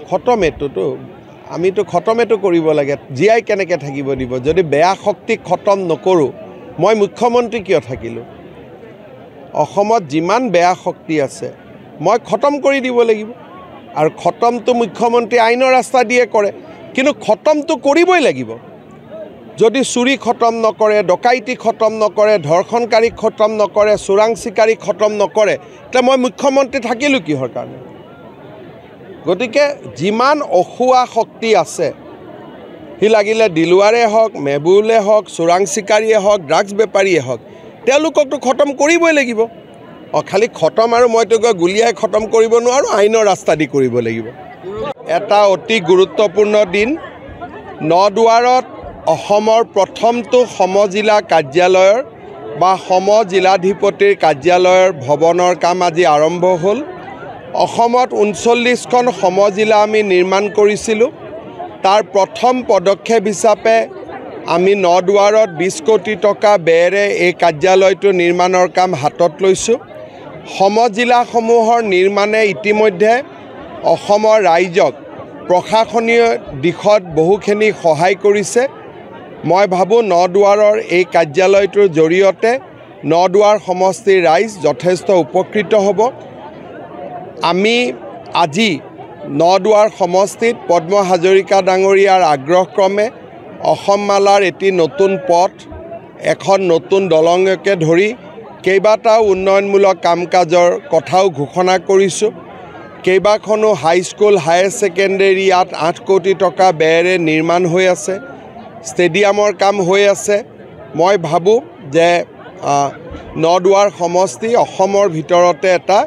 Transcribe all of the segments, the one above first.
খতমেটোতো আমিতো খতমেটো কৰিব লাগে জীয়াই কেনেকৈ থাকিব দিব যদি বেয়া শক্তিক খতম নকৰোঁ মই মুখ্যমন্ত্ৰী কিয় থাকিলোঁ অসমত যিমান বেয়া শক্তি আছে মই খতম কৰি দিব লাগিব আৰু খতমটো মুখ্যমন্ত্ৰী আইনৰ ৰাস্তা দিয়ে কৰে কিন্তু খতমটো কৰিবই লাগিব যদি চুৰি খতম নকৰে ডকাইতি খতম নকৰে ধৰ্ষণকাৰী খতম নকৰে চোৰাং চিকাৰী খতম নকৰে তে মই মুখ্যমন্ত্ৰী থাকিলোঁ কিহৰ কাৰণে গতিকে যিমান অখুৱা শক্তি আছে সি লাগিলে দিলুৱাৰে হওক মেবুলে হওক চোৰাং চিকাৰীয়ে হওক ড্ৰাগছ বেপাৰীয়ে হওক তেওঁলোককতো খতম কৰিবই লাগিব খালি খতম আৰু মইতো গুলিয়াই খতম কৰিব নোৱাৰোঁ আইনৰ ৰাস্তা দি কৰিব লাগিব এটা অতি গুৰুত্বপূৰ্ণ দিন নদুৱাৰত অসমৰ প্ৰথমটো সমজিলা কাৰ্যালয়ৰ বা সমজিলাধিপতিৰ কাৰ্যালয়ৰ ভৱনৰ কাম আজি আৰম্ভ হ'ল অসমত 39খন সমজিলা আমি নিৰ্মাণ কৰিছিলোঁ তাৰ প্ৰথম পদক্ষেপ হিচাপে আমি নদুৱাৰত 20 কোটি টকা ব্যয়েৰে এই কাৰ্যালয়টো নিৰ্মাণৰ কাম হাতত লৈছোঁ সমজিলাসমূহৰ নিৰ্মাণে ইতিমধ্যে অসমৰ ৰাইজক প্ৰশাসনীয় দিশত বহুখিনি সহায় কৰিছে মই ভাবোঁ নদুৱাৰৰ এই কাৰ্যালয়টোৰ জৰিয়তে নদুৱাৰ সমষ্টিৰ ৰাইজ যথেষ্ট উপকৃত হ'ব আমি আজি নদুৱাৰ সমষ্টিত পদ্ম হাজৰিকা ডাঙৰীয়াৰ আগ্ৰহক্ৰমে অসমমালাৰ এটি নতুন পথ এখন নতুন দলঙকে ধৰি কেইবাটাও উন্নয়নমূলক কাম কাজৰ কথাও ঘোষণা কৰিছোঁ কেইবাখনো হাইস্কুল হায়াৰ ছেকেণ্ডেৰী ইয়াত 8 কোটি টকা ব্যয়েৰে নিৰ্মাণ হৈ আছে ষ্টেডিয়ামৰ কাম হৈ আছে মই ভাবোঁ যে নদুৱাৰ সমষ্টি অসমৰ ভিতৰতে এটা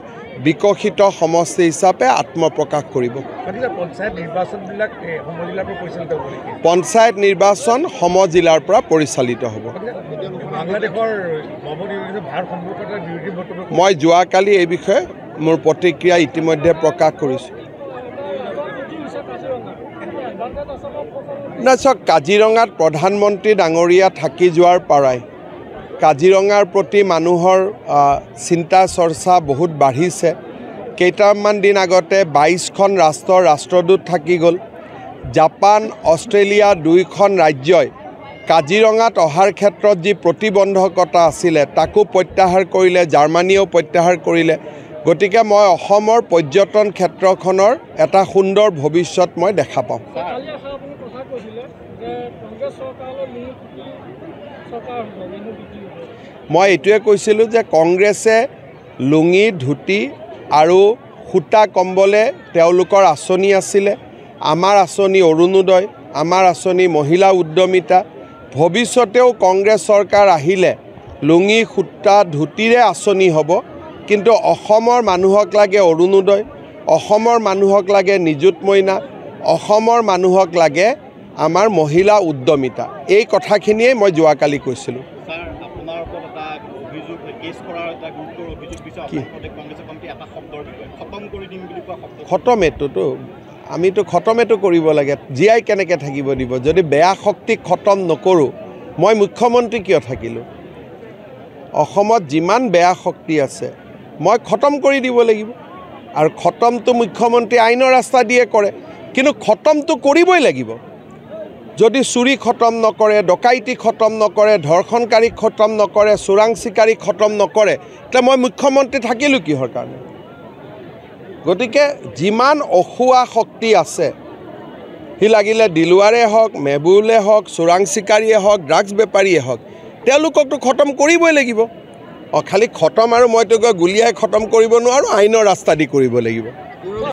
বিকশিত সমষ্টি হিচাপে আত্মপ্ৰকাশ কৰিব পঞ্চায়ত নিৰ্বাচন সমজিলাৰ পৰা পৰিচালিত হ'ব মই যোৱাকালি এই বিষয়ে মোৰ প্ৰতিক্ৰিয়া ইতিমধ্যে প্ৰকাশ কৰিছোঁ না চাওক কাজিৰঙাত প্ৰধানমন্ত্ৰী ডাঙৰীয়া থাকি যোৱাৰ পৰাই কাজিৰঙাৰ প্ৰতি মানুহৰ চিন্তা চৰ্চা বহুত বাঢ়িছে কেইটামান দিন আগতে 22খন ৰাষ্ট্ৰৰ ৰাষ্ট্ৰদূত থাকি গ'ল জাপান অষ্ট্ৰেলিয়া 2খন ৰাজ্যই কাজিৰঙাত অহাৰ ক্ষেত্ৰত যি প্ৰতিবন্ধকতা আছিলে তাকো প্ৰত্যাহাৰ কৰিলে জাৰ্মানীয়েও প্ৰত্যাহাৰ কৰিলে গতিকে মই অসমৰ পৰ্যটন ক্ষেত্ৰখনৰ এটা সুন্দৰ ভৱিষ্যত মই দেখা পাওঁ মই এইটোৱে কৈছিলোঁ যে কংগ্ৰেছে লুঙি ধুতি আৰু সূতা কম্বলে তেওঁলোকৰ আঁচনি আছিলে আমাৰ আঁচনি অৰুণোদয় আমাৰ আঁচনি মহিলা উদ্যমিতা ভৱিষ্যতেও কংগ্ৰেছ চৰকাৰ আহিলে লুঙি সূতা ধুতিৰে আঁচনি হ'ব কিন্তু অসমৰ মানুহক লাগে অৰুণোদয় অসমৰ মানুহক লাগে নিযুত মইনা অসমৰ মানুহক লাগে আমাৰ মহিলা উদ্যমিতা এই কথাখিনিয়ে মই যোৱাকালি কৈছিলোঁ খতমেটোতো আমিতো খতমেটো কৰিব লাগে জীয়াই কেনেকৈ থাকিব দিব যদি বেয়া শক্তিক খতম নকৰোঁ মই মুখ্যমন্ত্ৰী কিয় থাকিলোঁ অসমত যিমান বেয়া শক্তি আছে মই খতম কৰি দিব লাগিব আৰু খতমটো মুখ্যমন্ত্ৰী আইনৰ ৰাস্তা দিয়ে কৰে কিন্তু খতমটো কৰিবই লাগিব যদি চুৰি খতম নকৰে ডকাইতি খতম নকৰে ধৰ্ষণকাৰী খতম নকৰে চোৰাং চিকাৰী খতম নকৰে তে মই মুখ্যমন্ত্ৰী থাকিলোঁ কিহৰ কাৰণে গতিকে যিমান অখুৱা শক্তি আছে সি লাগিলে দিলুৱাৰে হওক মেবুলে হওক চোৰাং চিকাৰীয়ে হওক ড্ৰাগছ বেপাৰীয়ে হওক তেওঁলোককতো খতম কৰিবই লাগিব খালি খতম আৰু মইতো গুলিয়াই খতম কৰিব নোৱাৰোঁ আইনৰ ৰাস্তা দি কৰিব লাগিব